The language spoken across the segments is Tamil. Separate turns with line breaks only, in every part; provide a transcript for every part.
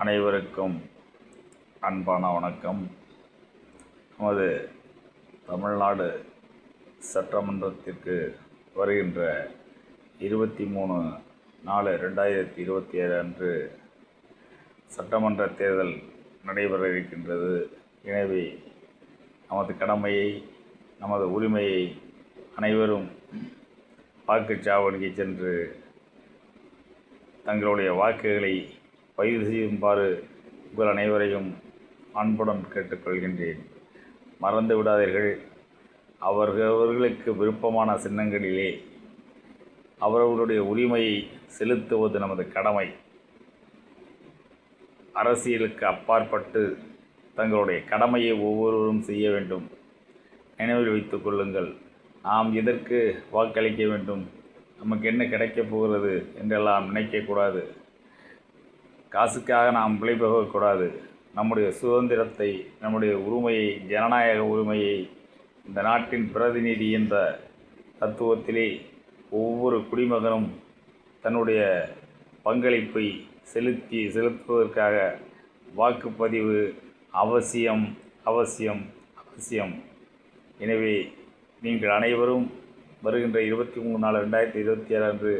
அனைவருக்கும் அன்பான வணக்கம். நமது தமிழ்நாடு சட்டமன்றத்திற்கு வருகின்ற 23/4/2027 அன்று சட்டமன்ற தேர்தல் நடைபெற இருக்கின்றது. எனவே நமது கடமையை, நமது உரிமையை அனைவரும் வாக்குச்சாவடிக்கு சென்று தங்களுடைய வாக்குகளை பதிவு செய்யுமாறு உங்கள் அனைவரையும் அன்புடன் கேட்டுக்கொள்கின்றேன். மறந்து விடாதீர்கள். அவர்களுக்கு விருப்பமான சின்னங்களிலே அவர்களுடைய உரிமையை செலுத்துவது நமது கடமை. அரசியலுக்கு அப்பாற்பட்டு தங்களுடைய கடமையை ஒவ்வொருவரும் செய்ய வேண்டும். நினைவில் வைத்துக் கொள்ளுங்கள். நாம் எதற்கு வாக்களிக்க வேண்டும், நமக்கு என்ன கிடைக்கப் போகிறது என்றெல்லாம் நினைக்கக்கூடாது. காசுக்காக நாம் விளைபோகக்கூடாது. நம்முடைய சுதந்திரத்தை, நம்முடைய உரிமையை, ஜனநாயக உரிமையை, இந்த நாட்டின் பிரதிநிதி என்ற தத்துவத்திலே ஒவ்வொரு குடிமகனும் தன்னுடைய பங்களிப்பை செலுத்துவதற்காக வாக்குப்பதிவு அவசியம் அவசியம் அவசியம். எனவே நீங்கள் அனைவரும் வருகின்ற 23/4/2027 அன்று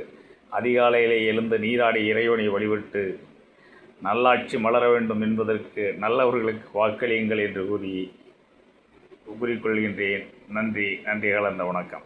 அதிகாலையிலே எழுந்து நீராடி இறைவனை வழிபட்டு நல்லாட்சி மலர வேண்டும் என்பதற்கு நல்லவர்களுக்கு வாக்களியுங்கள் என்று கூறிக்கொள்கின்றேன். நன்றி கலந்த வணக்கம்.